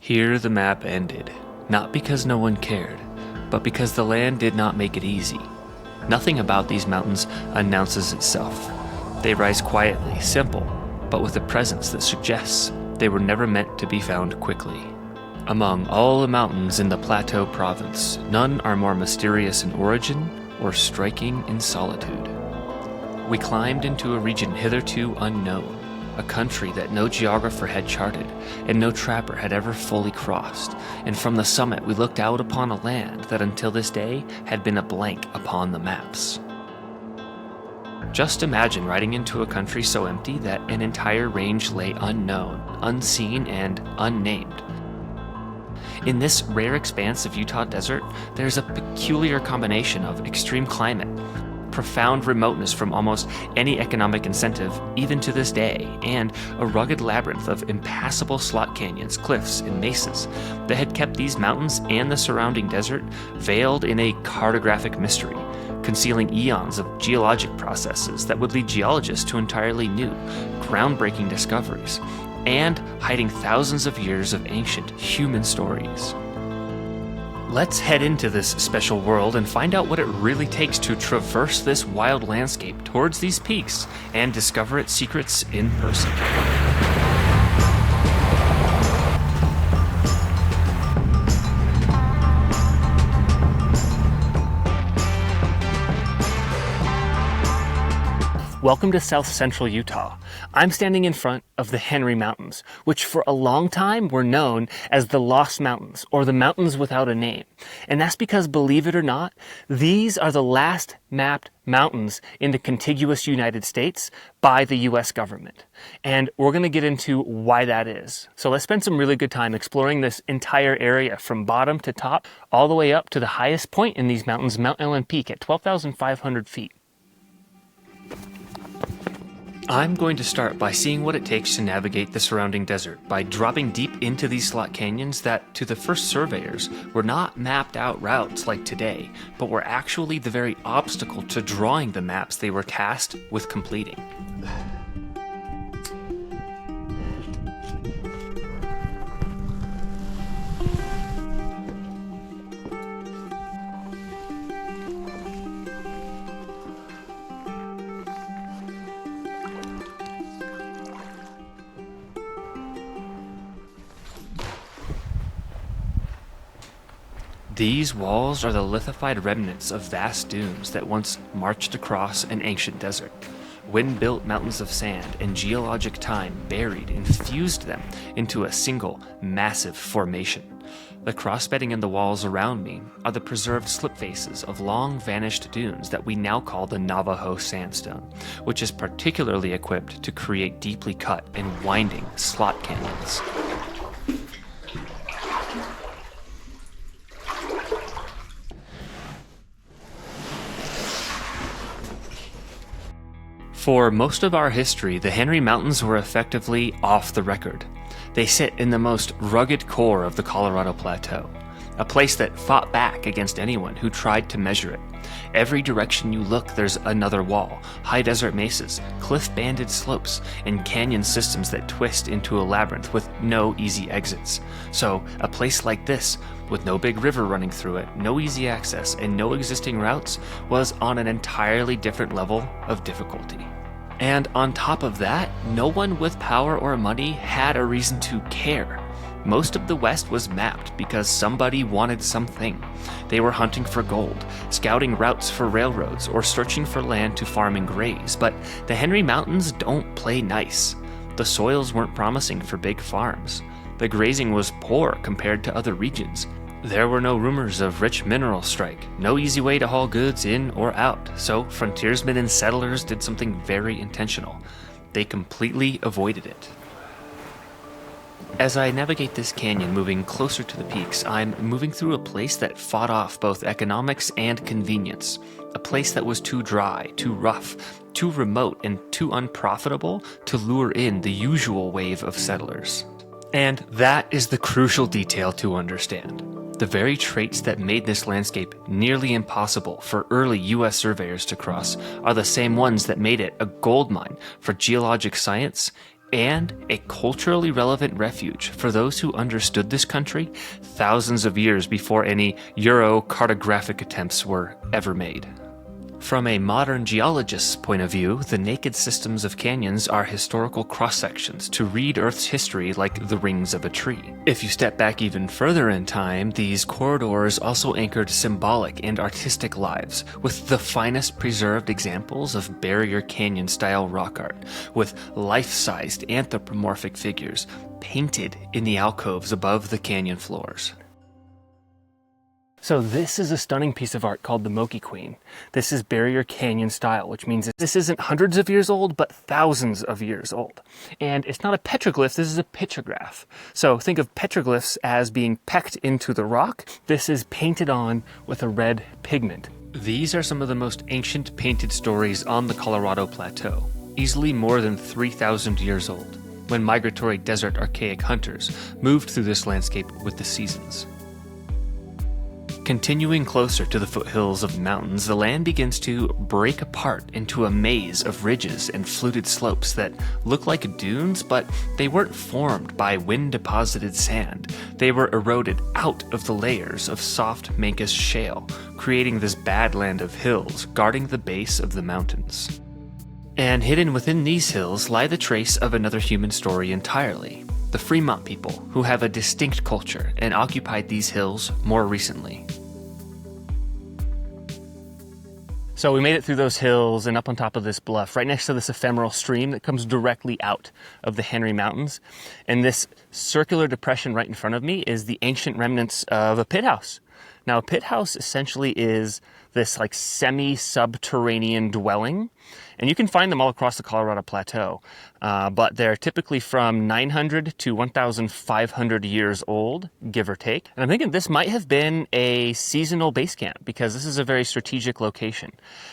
Here the map ended, not because no one cared, but because the land did not make it easy. Nothing about these mountains announces itself. They rise quietly, simple, but with a presence that suggests they were never meant to be found quickly. Among all the mountains in the Plateau province, none are more mysterious in origin or striking in solitude. We climbed into a region hitherto unknown, a country that no geographer had charted and no trapper had ever fully crossed, and from the summit we looked out upon a land that until this day had been a blank upon the maps. Just imagine riding into a country so empty that an entire range lay unknown, unseen, and unnamed. In this rare expanse of Utah desert, there's a peculiar combination of extreme climate, profound remoteness from almost any economic incentive, even to this day, and a rugged labyrinth of impassable slot canyons, cliffs, and mesas that had kept these mountains and the surrounding desert veiled in a cartographic mystery, concealing eons of geologic processes that would lead geologists to entirely new, groundbreaking discoveries, and hiding thousands of years of ancient human stories. Let's head into this special world and find out what it really takes to traverse this wild landscape towards these peaks and discover its secrets in person. Welcome to South Central Utah. I'm standing in front of the Henry Mountains, which for a long time were known as the Lost Mountains, or the Mountains Without a Name. And that's because, believe it or not, these are the last mapped mountains in the contiguous United States by the US government. And we're going to get into why that is. So let's spend some really good time exploring this entire area from bottom to top, all the way up to the highest point in these mountains, Mount Ellen Peak at 12,500 feet. I'm going to start by seeing what it takes to navigate the surrounding desert by dropping deep into these slot canyons that, to the first surveyors, were not mapped out routes like today, but were actually the very obstacle to drawing the maps they were tasked with completing. These walls are the lithified remnants of vast dunes that once marched across an ancient desert. Wind-built mountains of sand and geologic time buried and fused them into a single, massive formation. The crossbedding in the walls around me are the preserved slip faces of long-vanished dunes that we now call the Navajo sandstone, which is particularly equipped to create deeply cut and winding slot canyons. For most of our history, the Henry Mountains were effectively off the record. They sit in the most rugged core of the Colorado Plateau, a place that fought back against anyone who tried to measure it. Every direction you look, there's another wall, high desert mesas, cliff-banded slopes, and canyon systems that twist into a labyrinth with no easy exits. So, a place like this, with no big river running through it, no easy access, and no existing routes, was on an entirely different level of difficulty. And on top of that, no one with power or money had a reason to care. Most of the West was mapped because somebody wanted something. They were hunting for gold, scouting routes for railroads, or searching for land to farm and graze. But the Henry Mountains don't play nice. The soils weren't promising for big farms. The grazing was poor compared to other regions. There were no rumors of rich mineral strike, no easy way to haul goods in or out, so frontiersmen and settlers did something very intentional. They completely avoided it. As I navigate this canyon moving closer to the peaks, I'm moving through a place that fought off both economics and convenience. A place that was too dry, too rough, too remote, and too unprofitable to lure in the usual wave of settlers. And that is the crucial detail to understand. The very traits that made this landscape nearly impossible for early US surveyors to cross are the same ones that made it a goldmine for geologic science and a culturally relevant refuge for those who understood this country thousands of years before any Euro-cartographic attempts were ever made. From a modern geologist's point of view, the naked systems of canyons are historical cross-sections to read Earth's history like the rings of a tree. If you step back even further in time, these corridors also anchored symbolic and artistic lives, with the finest preserved examples of barrier canyon-style rock art, with life-sized anthropomorphic figures painted in the alcoves above the canyon floors. So this is a stunning piece of art called the Moki Queen. This is barrier canyon style, which means this isn't hundreds of years old, but thousands of years old. And it's not a petroglyph, this is a pictograph. So think of petroglyphs as being pecked into the rock. This is painted on with a red pigment. These are some of the most ancient painted stories on the Colorado Plateau, easily more than 3,000 years old, when migratory desert archaic hunters moved through this landscape with the seasons. Continuing closer to the foothills of the mountains, the land begins to break apart into a maze of ridges and fluted slopes that look like dunes, but they weren't formed by wind-deposited sand. They were eroded out of the layers of soft Mancus shale, creating this badland of hills guarding the base of the mountains. And hidden within these hills lie the trace of another human story entirely. The Fremont people, who have a distinct culture and occupied these hills more recently. So we made it through those hills and up on top of this bluff, right next to this ephemeral stream that comes directly out of the Henry Mountains. And this circular depression right in front of me is the ancient remnants of a pit house. Now, a pit house essentially is this like semi-subterranean dwelling, and you can find them all across the Colorado Plateau, but they're typically from 900 to 1,500 years old, give or take. And I'm thinking this might have been a seasonal base camp because this is a very strategic location.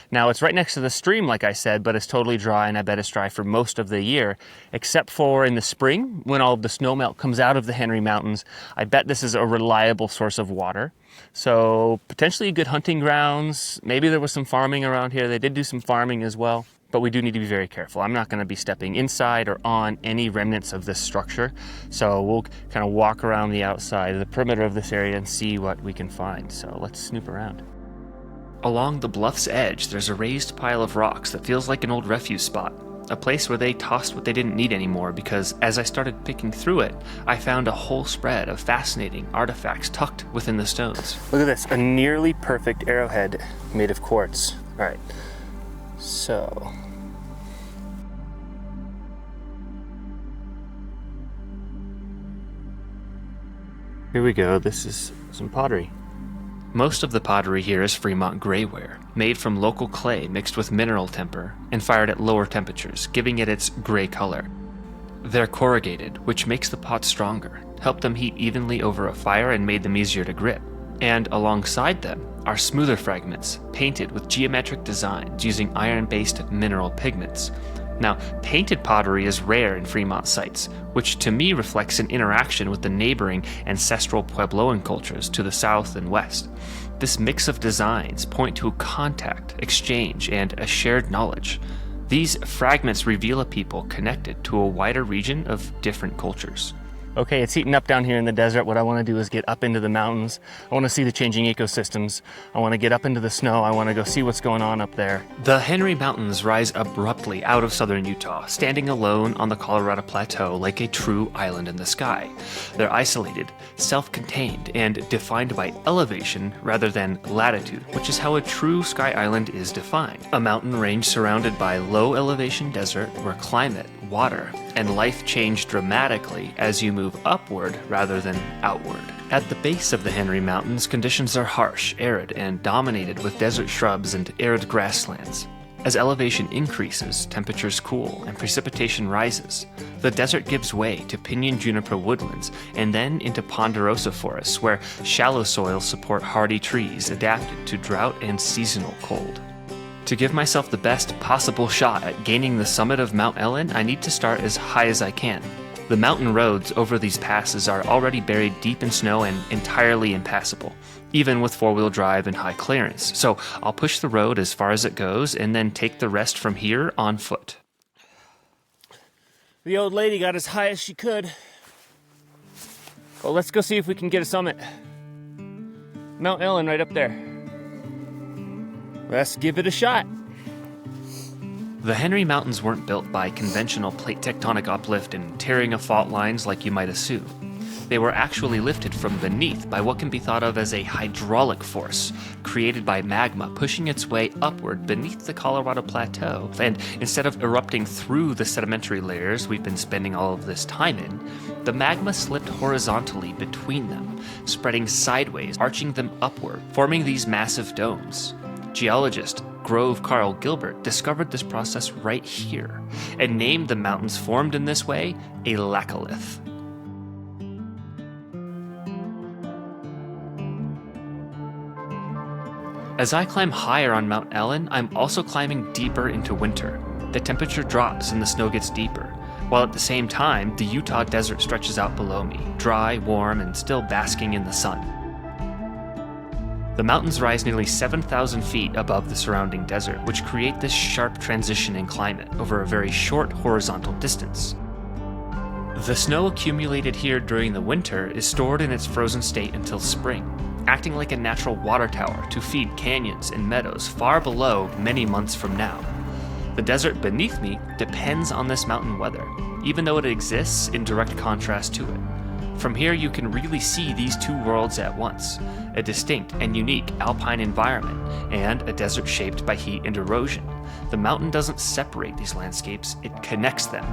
Now, it's right next to the stream, like I said, but it's totally dry, and I bet it's dry for most of the year, except for in the spring when all of the snowmelt comes out of the Henry Mountains. I bet this is a reliable source of water. So potentially good hunting grounds. Maybe there was some farming around here. They did do some farming as well, but we do need to be very careful. I'm not going to be stepping inside or on any remnants of this structure. So we'll kind of walk around the outside, the perimeter of this area, and see what we can find. So let's snoop around. Along the bluff's edge, there's a raised pile of rocks that feels like an old refuse spot. A place where they tossed what they didn't need anymore because as I started picking through it, I found a whole spread of fascinating artifacts tucked within the stones. Look at this, a nearly perfect arrowhead made of quartz. All right, so. Here we go, this is some pottery. Most of the pottery here is Fremont grayware, made from local clay mixed with mineral temper and fired at lower temperatures, giving it its gray color. They're corrugated, which makes the pots stronger, helped them heat evenly over a fire and made them easier to grip. And alongside them are smoother fragments, painted with geometric designs using iron-based mineral pigments. Now, painted pottery is rare in Fremont sites, which to me reflects an interaction with the neighboring ancestral Puebloan cultures to the south and west. This mix of designs point to contact, exchange, and a shared knowledge. These fragments reveal a people connected to a wider region of different cultures. Okay, it's heating up down here in the desert. What I want to do is get up into the mountains. I want to see the changing ecosystems. I want to get up into the snow. I want to go see what's going on up there. The Henry Mountains rise abruptly out of southern Utah, standing alone on the Colorado Plateau like a true island in the sky. They're isolated, self-contained, and defined by elevation rather than latitude, which is how a true sky island is defined. A mountain range surrounded by low elevation desert where climate, water, and life change dramatically as you move upward rather than outward. At the base of the Henry Mountains, conditions are harsh, arid, and dominated with desert shrubs and arid grasslands. As elevation increases, temperatures cool and precipitation rises. The desert gives way to pinyon juniper woodlands and then into ponderosa forests where shallow soils support hardy trees adapted to drought and seasonal cold. To give myself the best possible shot at gaining the summit of Mount Ellen, I need to start as high as I can. The mountain roads over these passes are already buried deep in snow and entirely impassable, even with four-wheel drive and high clearance. So I'll push the road as far as it goes and then take the rest from here on foot. The old lady got as high as she could. Well, let's go see if we can get a summit. Mount Ellen right up there. Let's give it a shot. The Henry Mountains weren't built by conventional plate tectonic uplift and tearing of fault lines like you might assume. They were actually lifted from beneath by what can be thought of as a hydraulic force created by magma pushing its way upward beneath the Colorado Plateau. And instead of erupting through the sedimentary layers we've been spending all of this time in, the magma slipped horizontally between them, spreading sideways, arching them upward, forming these massive domes. Geologist Grove Carl Gilbert discovered this process right here and named the mountains formed in this way a laccolith. As I climb higher on Mount Ellen, I'm also climbing deeper into winter. The temperature drops and the snow gets deeper, while at the same time, the Utah desert stretches out below me, dry, warm, and still basking in the sun. The mountains rise nearly 7,000 feet above the surrounding desert, which create this sharp transition in climate over a very short horizontal distance. The snow accumulated here during the winter is stored in its frozen state until spring, acting like a natural water tower to feed canyons and meadows far below many months from now. The desert beneath me depends on this mountain weather, even though it exists in direct contrast to it. From here you can really see these two worlds at once, a distinct and unique alpine environment and a desert shaped by heat and erosion. The mountain doesn't separate these landscapes, it connects them.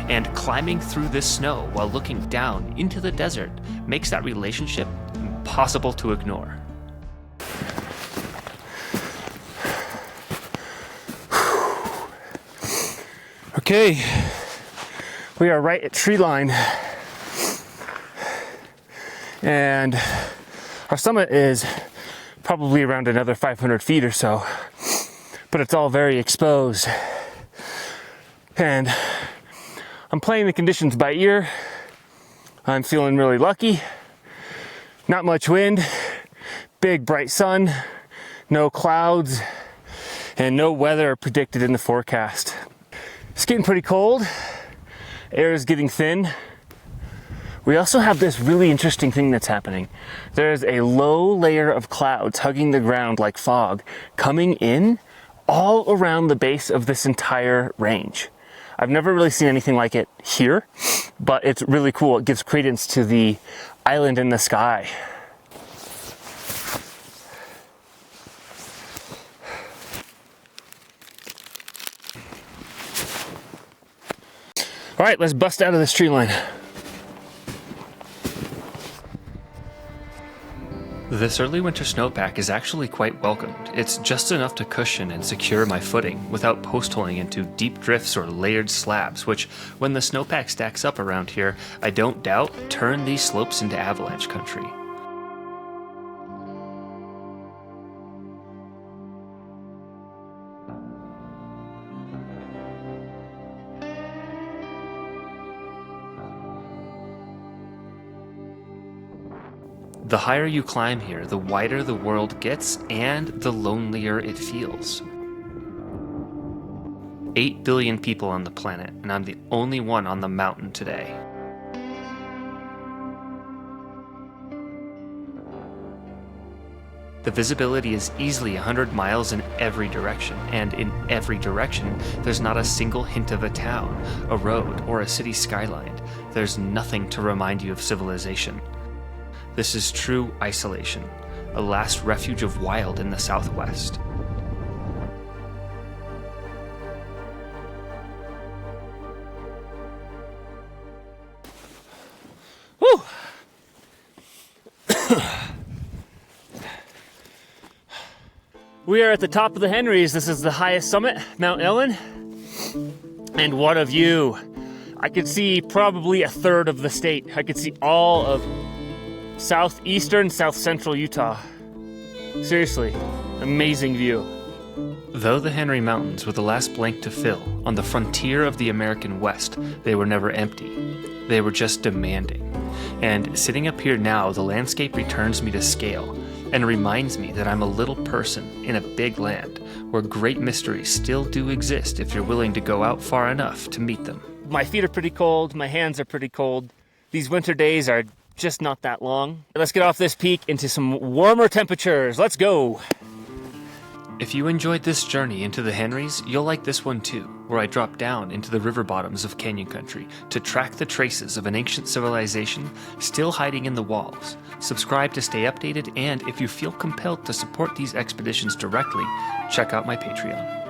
And climbing through this snow while looking down into the desert makes that relationship impossible to ignore. Okay, we are right at tree line. And our summit is probably around another 500 feet or so, but it's all very exposed. And I'm playing the conditions by ear. I'm feeling really lucky. Not much wind, big bright sun, no clouds, and no weather predicted in the forecast. It's getting pretty cold. Air is getting thin. We also have this really interesting thing that's happening. There's a low layer of clouds hugging the ground like fog, coming in all around the base of this entire range. I've never really seen anything like it here, but it's really cool. It gives credence to the island in the sky. All right, let's bust out of this tree line. This early winter snowpack is actually quite welcomed. It's just enough to cushion and secure my footing without post-holing into deep drifts or layered slabs, which, when the snowpack stacks up around here, I don't doubt turn these slopes into avalanche country. The higher you climb here, the wider the world gets and the lonelier it feels. 8 billion people on the planet, and I'm the only one on the mountain today. The visibility is easily 100 miles in every direction, and in every direction, there's not a single hint of a town, a road, or a city skyline. There's nothing to remind you of civilization. This is true isolation, a last refuge of wild in the Southwest. Woo! We are at the top of the Henrys. This is the highest summit, Mount Ellen. And what a view! I could see probably a third of the state. I could see all of southeastern, south central Utah. Seriously, amazing view. Though the Henry Mountains were the last blank to fill on the frontier of the American West, they were never empty. They were just demanding. And sitting up here now, the landscape returns me to scale and reminds me that I'm a little person in a big land where great mysteries still do exist if you're willing to go out far enough to meet them. My feet are pretty cold, my hands are pretty cold. These winter days are just not that long. Let's get off this peak into some warmer temperatures. Let's go! If you enjoyed this journey into the Henrys, you'll like this one too, where I drop down into the river bottoms of Canyon Country to track the traces of an ancient civilization still hiding in the walls. Subscribe to stay updated, and if you feel compelled to support these expeditions directly, check out my Patreon.